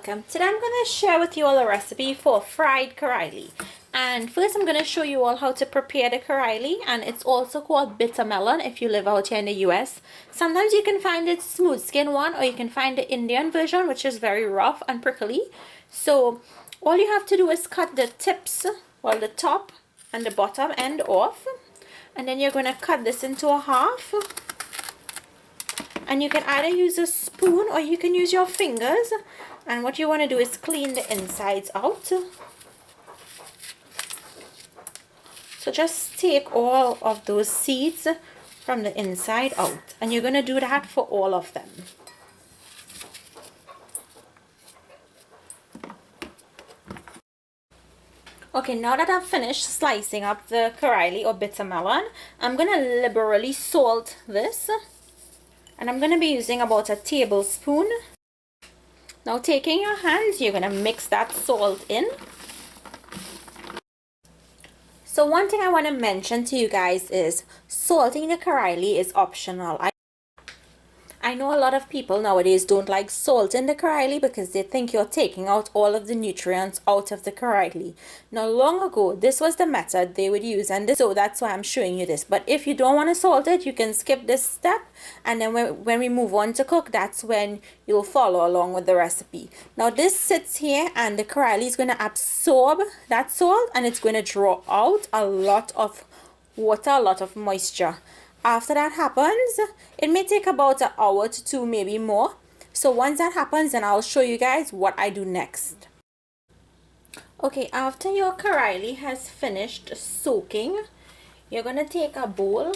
welcome. Today I'm going to share with you all a recipe for fried Carallie. And first I'm going to show you all how to prepare the Carallie, and it's also called bitter melon if you live out here in the US. Sometimes you can find it smooth skin one, or you can find the Indian version, which is very rough and prickly. So all you have to do is cut the tips, well, the top and the bottom end off, and then you're going to cut this into a half. And you can either use a spoon or you can use your fingers, and what you want to do is clean the insides out. So just take all of those seeds from the inside out, and you're going to do that for all of them. Okay, now that I've finished slicing up the Carallie or bitter melon, I'm going to liberally salt this. And I'm going to be using about a tablespoon. Now taking your hands, you're going to mix that salt in. So one thing I want to mention to you guys is salting the Carallie is optional. I know a lot of people nowadays don't like salt in the Carallie because they think you're taking out all of the nutrients out of the Carallie. Now long ago, this was the method they would use, and so that's why I'm showing you this. But if you don't want to salt it, you can skip this step, and then when we move on to cook, that's when you'll follow along with the recipe. Now this sits here, and the Carallie is going to absorb that salt, and it's going to draw out a lot of water, a lot of moisture. After that happens, it may take about an hour to two, maybe more. So once that happens, then I'll show you guys what I do next. Okay, after your Carallie has finished soaking, you're going to take a bowl,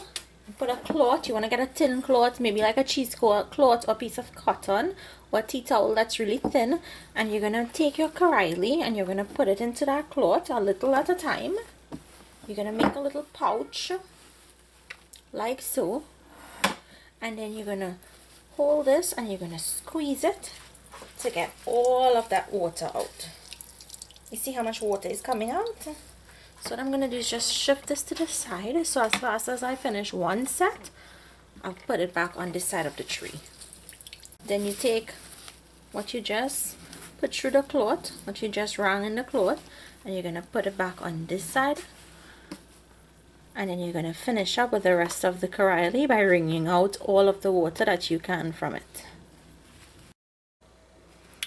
put a cloth. You want to get a thin cloth, maybe like a cheesecloth or a piece of cotton or a tea towel that's really thin. And you're going to take your Carallie and you're going to put it into that cloth a little at a time. You're going to make a little pouch, like so, and then you're gonna hold this and you're gonna squeeze it to get all of that water out. You see how much water is coming out? So what I'm gonna do is just shift this to the side, so as fast as I finish one set, I'll put it back on this side of the tray. Then you take what you just put through the cloth, what you just wrung in the cloth, and you're gonna put it back on this side. And then you're going to finish up with the rest of the Carallie by wringing out all of the water that you can from it.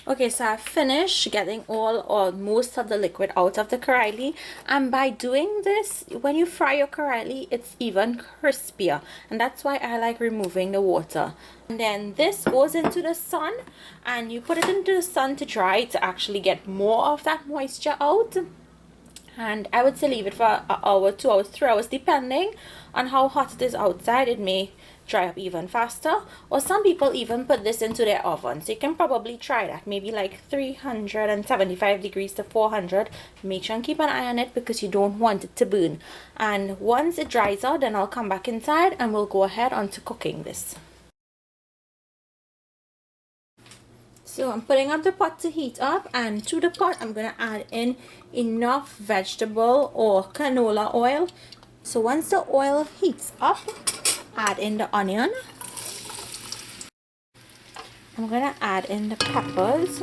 Okay, so I've finished getting all or most of the liquid out of the Carallie. And by doing this, when you fry your Carallie, it's even crispier. And that's why I like removing the water. And then this goes into the sun, and you put it into the sun to dry to actually get more of that moisture out. And I would say leave it for an hour, 2 hours, 3 hours, depending on how hot it is outside. It may dry up even faster, or some people even put this into their oven. So you can probably try that, maybe like 375 degrees to 400. Make sure and keep an eye on it because you don't want it to burn. And once it dries out, then I'll come back inside and we'll go ahead on to cooking this. So I'm putting up the pot to heat up, and to the pot I'm going to add in enough vegetable or canola oil. So once the oil heats up, add in the onion. I'm going to add in the peppers.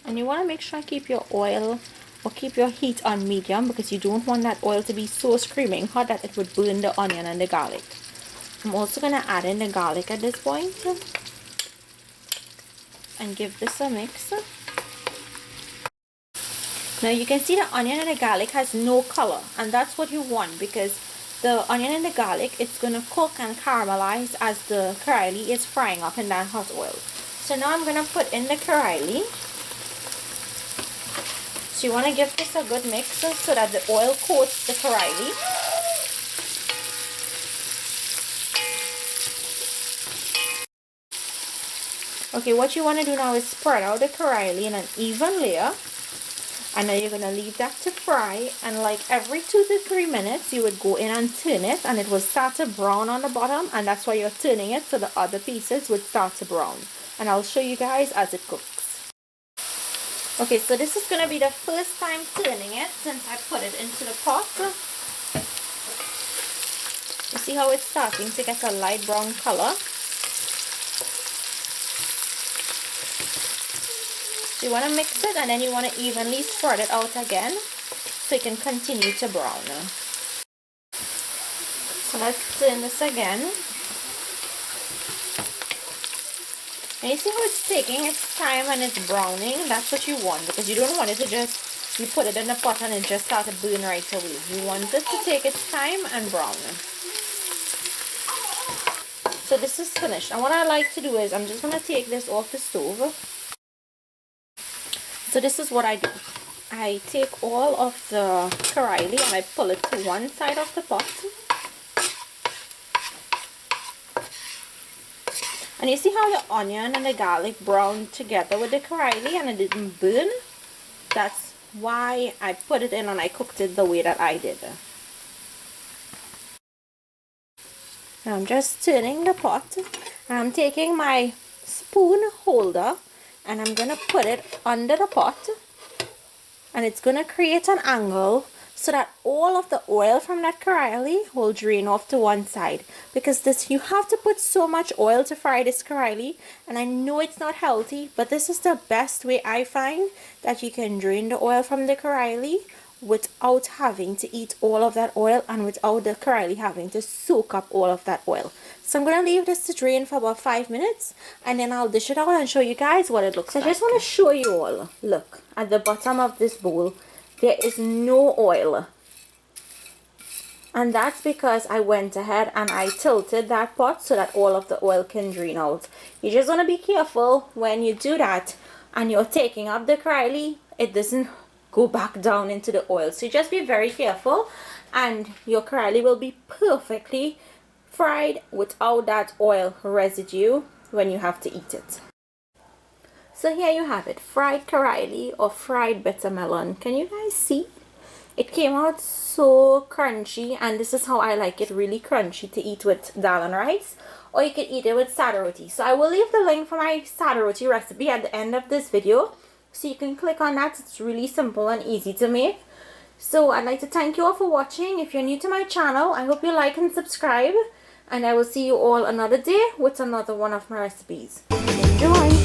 And you want to make sure keep your oil or keep your heat on medium, because you don't want that oil to be so screaming hot that it would burn the onion and the garlic. I'm also going to add in the garlic at this point and give this a mix. Now you can see the onion and the garlic has no color, and that's what you want, because the onion and the garlic, it's going to cook and caramelize as the Carallie is frying up in that hot oil. So now I'm going to put in the Carallie. So you want to give this a good mix so that the oil coats the Carallie. Okay, what you want to do now is spread out the Carallie in an even layer, and now you're going to leave that to fry, and like every 2 to 3 minutes you would go in and turn it, and it will start to brown on the bottom, and that's why you're turning it, so the other pieces would start to brown. And I'll show you guys as it cooks. Okay, so this is going to be the first time turning it since I put it into the pot. You see how it's starting to get a light brown color? So you want to mix it, and then you want to evenly spread it out again so it can continue to brown. So let's turn this again. And you see how it's taking its time and it's browning? That's what you want, because you don't want it to just, you put it in the pot and it just start to burn right away. You want it to take its time and brown. So this is finished. And what I like to do is, I'm just going to take this off the stove. So this is what I do. I take all of the Carallie and I pull it to one side of the pot. And you see how the onion and the garlic browned together with the Carallie and it didn't burn? That's why I put it in and I cooked it the way that I did. Now I'm just turning the pot, and I'm taking my spoon holder and I'm going to put it under the pot, and it's going to create an angle so that all of the oil from that Carallie will drain off to one side, because this, you have to put so much oil to fry this Carallie, and I know it's not healthy, but this is the best way I find that you can drain the oil from the Carallie without having to eat all of that oil and without the Carallie having to soak up all of that oil. So I'm going to leave this to drain for about 5 minutes, and then I'll dish it out and show you guys what it looks like. I just want to show you all, look, at the bottom of this bowl, there is no oil. And that's because I went ahead and I tilted that pot so that all of the oil can drain out. You just want to be careful when you do that and you're taking up the Carallie, it doesn't go back down into the oil. So just be very careful, and your Carallie will be perfectly fried without that oil residue when you have to eat it. So here you have it, fried Carallie or fried bitter melon. Can you guys see? It came out so crunchy, and this is how I like it, really crunchy, to eat with dal and rice, or you can eat it with sada roti. So I will leave the link for my sada roti recipe at the end of this video, so you can click on that. It's really simple and easy to make. So I'd like to thank you all for watching. If you're new to my channel, I hope you like and subscribe, and I will see you all another day with another one of my recipes. Enjoy!